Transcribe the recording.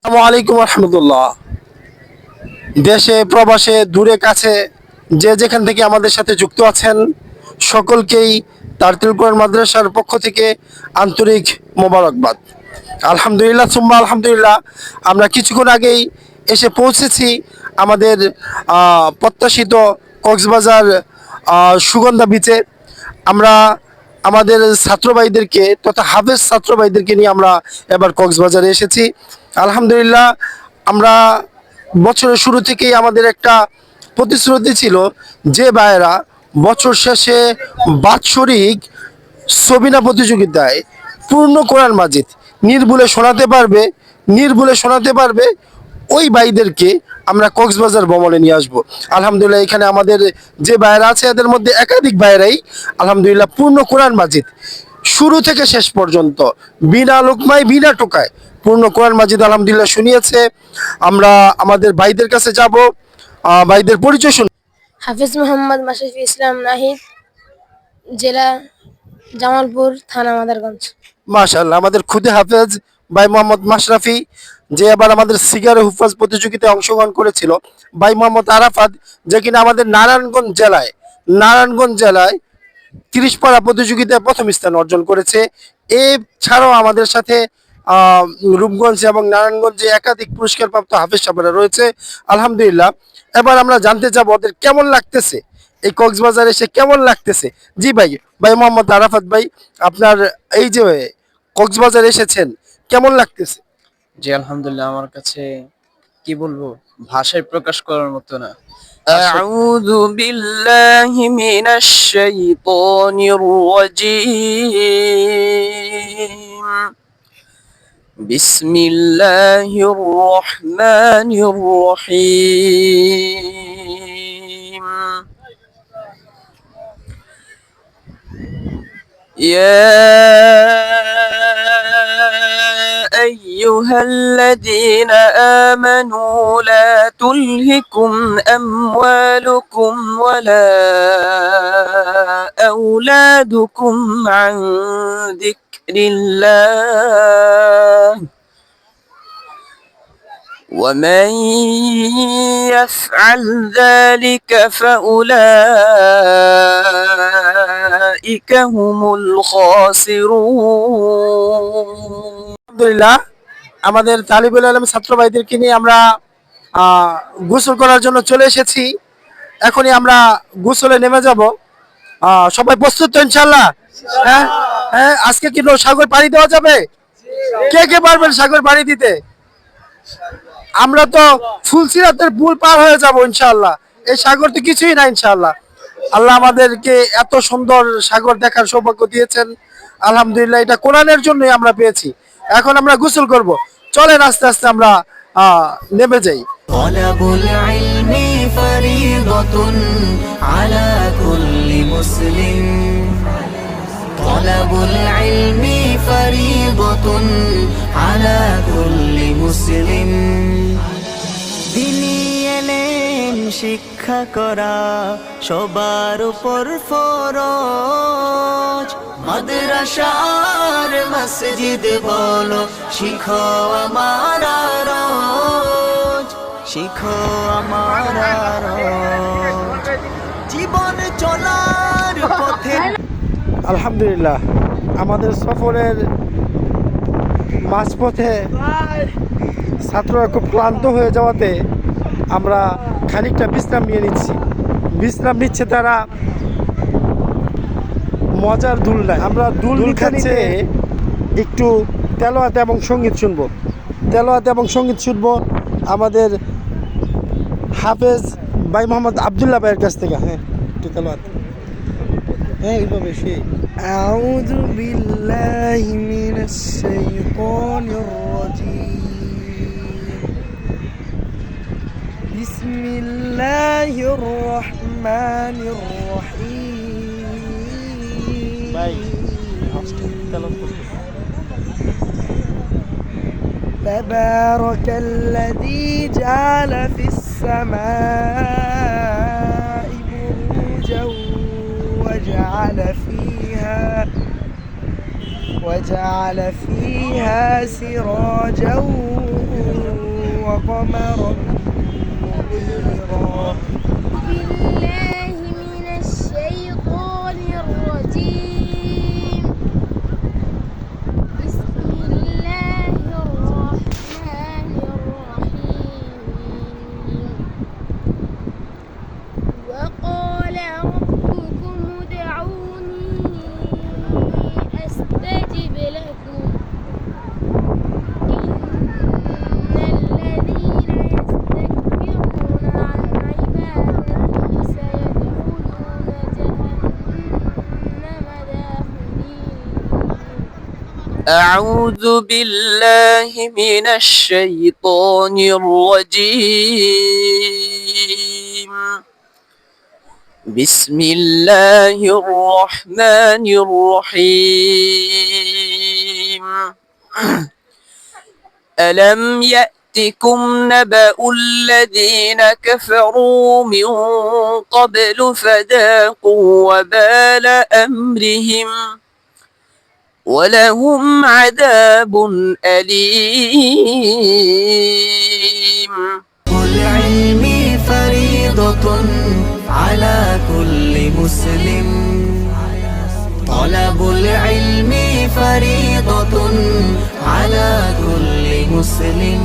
আসসালামু আলাইকুম রহমতুল্লাহ। দেশে প্রবাসে দূরে কাছে যে যেখান থেকে আমাদের সাথে যুক্ত আছেন সকলকেই তারতিল কোরআন মাদ্রাসার পক্ষ থেকে আন্তরিক মোবারকবাদ। আলহামদুলিল্লাহ সুম্মা আলহামদুলিল্লাহ, আমরা কিছুক্ষণ আগেই এসে পৌঁছেছি আমাদের প্রত্যাশিত কক্সবাজার সুগন্ধা বিচে। আমরা আমাদের ছাত্রভাইদেরকে তথা হাফেজ ছাত্রভাইদেরকে নিয়ে আমরা এবার কক্সবাজারে এসেছি। আলহামদুলিল্লাহ, আমরা বছরের শুরু থেকেই আমাদের একটা প্রতিশ্রুতি ছিল যে ভাইয়েরা বছর শেষে বাৎসরিক সবিনা প্রতিযোগিতায় পূর্ণ কোরআন মাজিদ নির্ভুলে শোনাতে পারবে ওই ভাইদেরকে আমরা কক্সবাজার ভ্রমণে নিয়ে আসবো। আলহামদুলিল্লাহ, এখানে আমাদের যে ভাইয়েরা আছে এদের মধ্যে একাধিক ভাইয়েরাই আলহামদুলিল্লাহ পূর্ণ কোরআন মাজিদ শুরু থেকে শেষ পর্যন্ত বিনা লোকমায় বিনা টোকায় পূর্ণ কোরআন মাজিদ আলহামদুলিল্লাহ শুনিয়েছে। আমরা আমাদের ভাইদের কাছে যাব, ভাইদের পরিচয় শুন। হাফিজ মোহাম্মদ মাশরাফি ইসলাম নাহিদ, জেলা জামালপুর, থানা মাদারগঞ্জ। মাশাআল্লাহ, আমাদের খুদে হাফেজ ভাই মোহাম্মদ মাশরাফি, যে এবার আমাদের সিগারে হুফাজ প্রতিযোগিতায় অংশগ্রহণ করেছিল। ভাই মোহাম্মদ আরাফাত, যে কিনা আমাদের নারায়ণগঞ্জ জেলায় 30 পারা প্রতিযোগিতায় প্রথম স্থান অর্জন করেছে। এছাড়াও আমাদের সাথে রূপগঞ্জ এবং নারায়ণগঞ্জে একাধিক পুরস্কারপ্রাপ্ত হাফেজ সাহেবরা রয়েছে। আলহামদুলিল্লাহ, এবার আমরা জানতে যাব ওদের কেমন লাগতেছে, এই কক্সবাজারে এসে কেমন লাগতেছে। জি ভাই, ভাই মোহাম্মদ আরাফাত ভাই, আপনার এই যে কক্সবাজারে এসেছেন কেমন লাগতেছে? জি আলহামদুলিল্লাহ, আমার কাছে কি বলবো, ভাষায় প্রকাশ করার মতো না। আউযু বিল্লাহি মিনাশ শাইতানির রাজীম। বিসমিল্লাহির রহমানির রহিম। أيها الذين آمنوا لا تلهكم أموالكم ولا أولادكم عن ذكر الله ومن يفعل ذلك فأولئك هم الخاسرون। আলহামদুলিল্লাহ, আমাদের তালিবুল আলম ছাত্র ভাইদেরকে নিয়ে আমরা গোসল করার জন্য চলে এসেছি। এখনই আমরা গোসলে নেমে যাব। সবাই প্রস্তুত তো ইনশাল্লাহ? হ্যাঁ হ্যাঁ, আজকে কি সাগর পাড়ি দেওয়া যাবে? কে কে পারবেন সাগর পাড়ি দিতে? আমরা তো ফুলসিরাতের পুল পার হয়ে যাব ইনশাআল্লাহ। এই সাগর তো কিছুই না ইনশাআল্লাহ। আল্লাহ আমাদেরকে এত সুন্দর সাগর দেখার সৌভাগ্য দিয়েছেন। আলহামদুলিল্লাহ, এটা কোরআনের জন্যই আমরা পেয়েছি। এখন আমরা গোসল করব, চলেন আস্তে আস্তে আমরা নেমে যাই। তলাবুল ইলমি ফরিদাতুন আলা কুল্লি মুসলিম। তলাবুল ইলমি ফরিদাতুন আলা কুল্লি মুসলিম। দ্বীনি ইলম শিক্ষা করা সবার উপর ফরজ। মাদ্রাসা আর মসজিদ বলো শিখো আমার রোজ, শিখো আমার রোজ। জীবন চলার পথে আলহামদুলিল্লাহ, আমাদের সফরের মাঝপথে ছাত্ররা খুব ক্লান্ত হয়ে যাওয়াতে আমরা খানিকটা বিশ্রাম নিচ্ছে তারা মজার দুলনায়। আমরা দুল খাচ্ছে, একটু তেলাওয়াত এবং সঙ্গীত শুনবো আমাদের হাফেজ ভাই মোহাম্মদ আবদুল্লাহ ভাইয়ের কাছ থেকে। হ্যাঁ, একটু তেলাওয়াত। হ্যাঁ, এইভাবে সেই আউযু বিল্লাহি মিনাশ শাইতানির রাজীম। বিসমিল্লাহির রহমানির রহিম। ভাই আজকে তেলাওয়াত করতে। تبارك الذي جعل في السماء بروجا وجعل فيها سراجا قمرا منيرا بالله من الشيطان الرجيم بسم الله الرحمن الرحيم وقال ربكم ادعوني أستجب لكم إن الذين يستكبرون عن عبادتي سيدخلون جهنم داخلين أعوذ بالله من الشيطان الرجيم بسم الله الرحمن الرحيم ألم يأتكم نبأ الذين كفروا من قبل فذاقوا وبال أمرهم ولهم عذاب أليم العلم فريضة على كل مسلم طلب العلم فريضة على كل مسلم